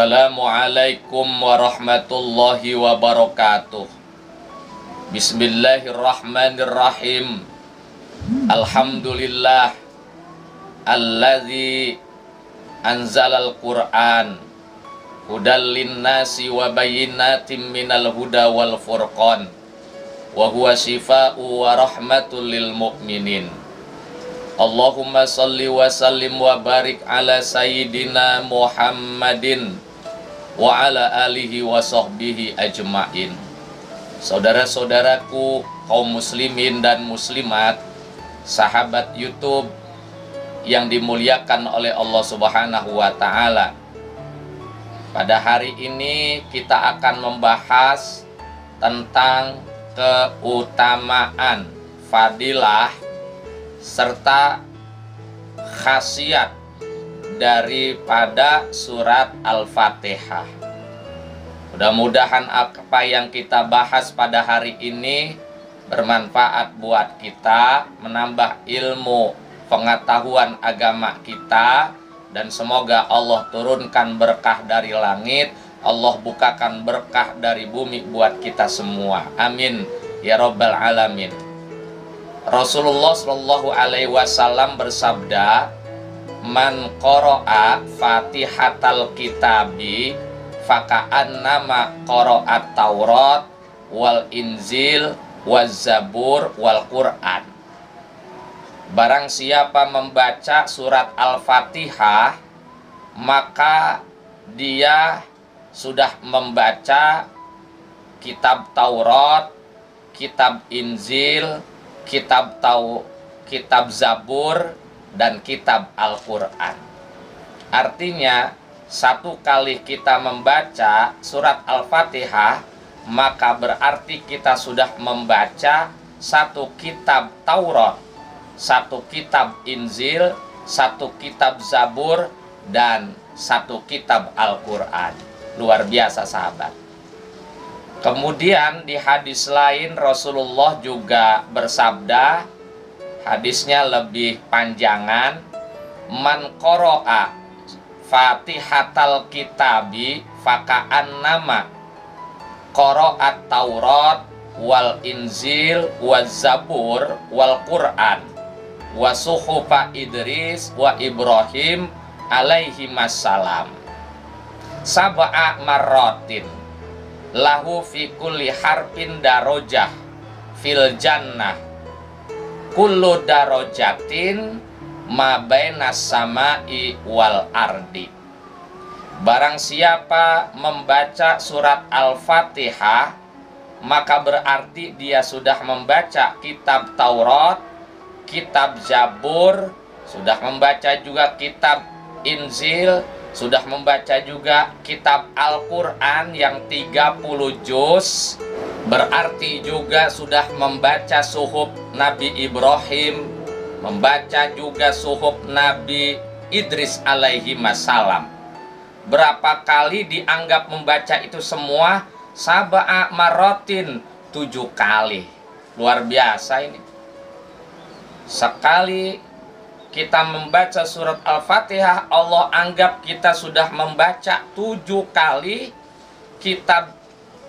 Assalamualaikum warahmatullahi wabarakatuh. Bismillahirrahmanirrahim. Alhamdulillah alladzi anzalal Qur'an hudal linnasi wa bayyinatin minal huda wal furqan wa huwa shifaa'u wa rahmatul lil mu'minin. Allahumma salli wa sallim wa barik ala sayyidina Muhammadin wa ala alihi wa sahbihi ajma'in. Saudara-saudaraku kaum muslimin dan muslimat, sahabat YouTube yang dimuliakan oleh Allah Subhanahu wa ta'ala, pada hari ini kita akan membahas tentang keutamaan, fadilah serta khasiat daripada surat Al-Fatihah. Mudah-mudahan apa yang kita bahas pada hari ini bermanfaat buat kita, menambah ilmu pengetahuan agama kita, dan semoga Allah turunkan berkah dari langit, Allah bukakan berkah dari bumi buat kita semua. Amin ya rabbal alamin. Rasulullah Shallallahu Alaihi Wasallam bersabda, "Man qara'a Fatihatal Kitabi faka'annama qara'at Taurat wal Injil waz Zabur wal Quran." Barang siapa membaca surat Al-Fatihah, maka dia sudah membaca kitab Taurat, kitab Injil, kitab Zabur, dan kitab Al-Quran. Artinya, satu kali kita membaca surat Al-Fatihah, maka berarti kita sudah membaca satu kitab Taurat, satu kitab Injil, satu kitab Zabur, dan satu kitab Al-Quran. Luar biasa, sahabat. Kemudian di hadis lain Rasulullah juga bersabda, hadisnya lebih panjangan, "Man qara'a Fatihatal Kitabi faka'annama qara'at Taurat wal Injil waz Zabur wal Quran wa suhufa Idris wa Ibrahim alaihimassalam sab'a marratin lahu fi kulli harfin darajah fil jannah kullu darajatin ma bainas samai wal ardi." Barang siapa membaca surat Al-Fatihah, maka berarti dia sudah membaca kitab Taurat, kitab Zabur, sudah membaca juga kitab Injil, sudah membaca juga kitab Al-Quran yang 30 juz, berarti juga sudah membaca suhuf Nabi Ibrahim, membaca juga suhuf Nabi Idris alaihi wassalam. Berapa kali dianggap membaca itu semua? Sab'a marotin, 7 kali. Luar biasa ini. Sekali kita membaca surat Al-Fatihah, Allah anggap kita sudah membaca 7 kali kitab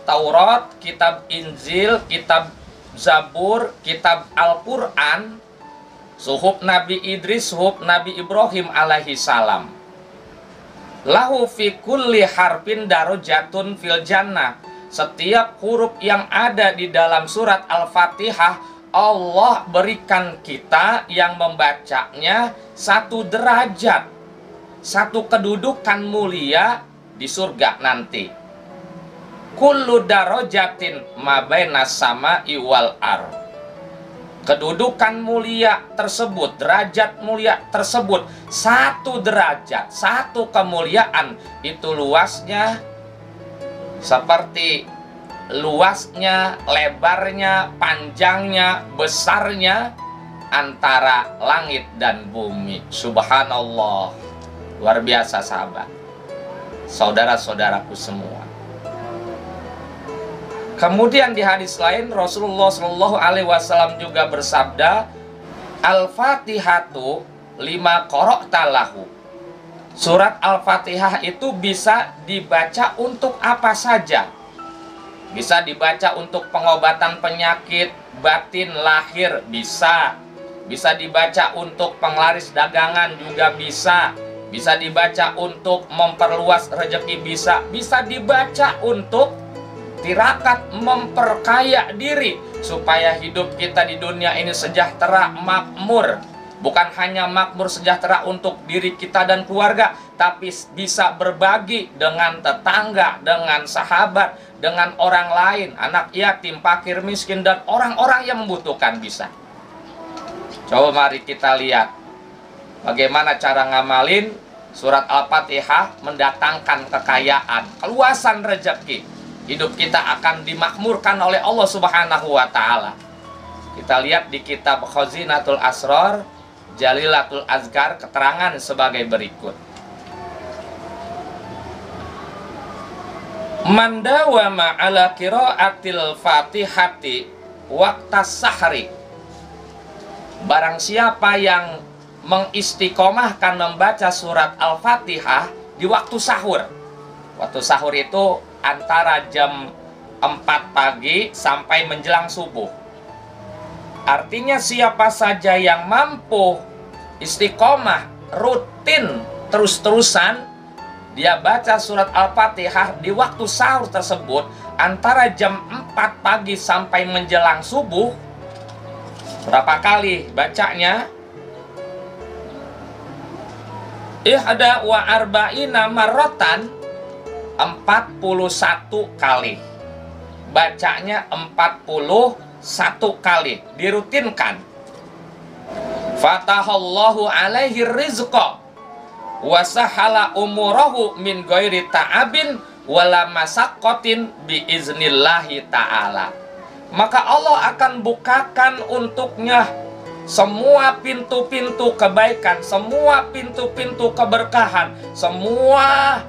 Taurat, kitab Injil, kitab Zabur, kitab Al-Quran, suhuf Nabi Idris, suhuf Nabi Ibrahim alaihi salam. Lahu fi kulli harfin darajatun fil jannah. Setiap huruf yang ada di dalam surat Al-Fatihah, Allah berikan kita yang membacanya satu derajat, satu kedudukan mulia di surga nanti. Kullu darajatin ma bainas sama'i wal ar. Kedudukan mulia tersebut, derajat mulia tersebut, satu derajat, satu kemuliaan, itu luasnya seperti luasnya, lebarnya, panjangnya, besarnya antara langit dan bumi. Subhanallah. Luar biasa, sahabat, saudara-saudaraku semua. Kemudian di hadis lain Rasulullah Shallallahu Alaihi Wasallam juga bersabda, Al-Fatihatu lima qara'ta lahu. Surat Al-Fatihah itu bisa dibaca untuk apa saja. Bisa dibaca untuk pengobatan penyakit batin lahir, bisa. Bisa dibaca untuk penglaris dagangan juga bisa. Bisa dibaca untuk memperluas rezeki bisa. Bisa dibaca untuk tirakat memperkaya diri supaya hidup kita di dunia ini sejahtera, makmur. Bukan hanya makmur sejahtera untuk diri kita dan keluarga, tapi bisa berbagi dengan tetangga, dengan sahabat, dengan orang lain, anak yatim, fakir, miskin, dan orang-orang yang membutuhkan bisa. Coba mari kita lihat bagaimana cara ngamalin surat Al-Fatihah mendatangkan kekayaan, keluasan rezeki. Hidup kita akan dimakmurkan oleh Allah Subhanahu wa Ta'ala. Kita lihat di kitab Khazinatul Asrar, Jalilatul Azkar, keterangan sebagai berikut. Man dawama ala qiraatil Fatihati waqtas sahri. Barang siapa yang mengistiqomahkan membaca surat Al-Fatihah di waktu sahur. Waktu sahur itu antara jam 4 pagi sampai menjelang subuh. Artinya siapa saja yang mampu istiqomah, rutin, terus-terusan, dia baca surat Al-Fatihah di waktu sahur tersebut antara jam 4 pagi sampai menjelang subuh. Berapa kali bacanya? Ihda wa arba'ina marrotan, 41 kali. Bacanya 41 kali, dirutinkan. Fatahallahu alaihi rizqa wa sahala umurahu min ghairi ta'abin wala masaqqatin biiznillahi ta'ala. Maka Allah akan bukakan untuknya semua pintu-pintu kebaikan, semua pintu-pintu keberkahan, semua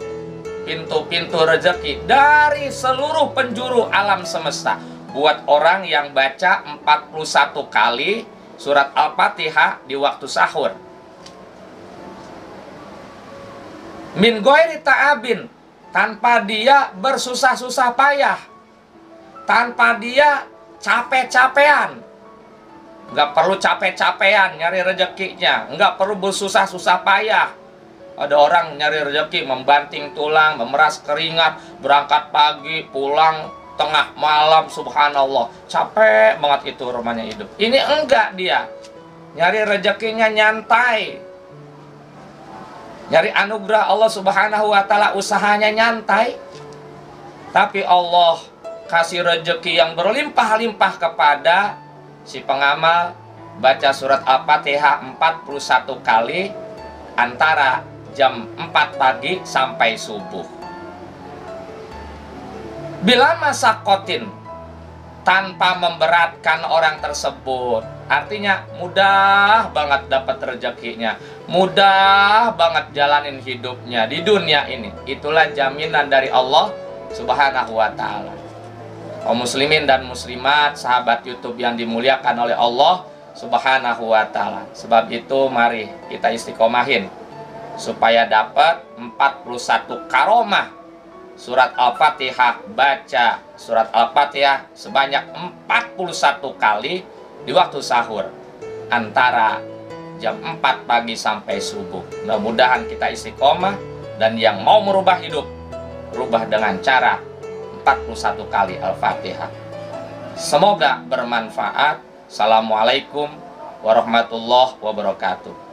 pintu-pintu rezeki dari seluruh penjuru alam semesta. Buat orang yang baca 41 kali surat Al-Fatihah di waktu sahur. Min ghairi ta'abin, tanpa dia bersusah-susah payah, tanpa dia capek-capean. Nggak perlu capek-capean nyari rezekinya, nggak perlu bersusah-susah payah. Ada orang nyari rezeki membanting tulang, memeras keringat, berangkat pagi, pulang tengah malam, subhanallah. Capek banget itu rumahnya hidup. Ini enggak, dia nyari rezekinya nyantai. Nyari anugerah Allah Subhanahu wa Ta'ala, usahanya nyantai. Tapi Allah kasih rezeki yang berlimpah-limpah kepada si pengamal baca surat Al-Fatihah 41 kali antara jam 4 pagi sampai subuh. Bila masakotin, tanpa memberatkan orang tersebut. Artinya mudah banget dapat rezekinya, mudah banget jalanin hidupnya di dunia ini. Itulah jaminan dari Allah Subhanahu wa Ta'ala. Kaum muslimin dan muslimat, sahabat YouTube yang dimuliakan oleh Allah Subhanahu wa Ta'ala. Sebab itu mari kita istiqomahin supaya dapat 41 karomah surat Al-Fatihah. Baca surat Al-Fatihah sebanyak 41 kali di waktu sahur antara jam 4 pagi sampai subuh. Mudah-mudahan kita istiqomah, dan yang mau merubah hidup, rubah dengan cara 41 kali Al-Fatihah. Semoga bermanfaat. Assalamualaikum warahmatullahi wabarakatuh.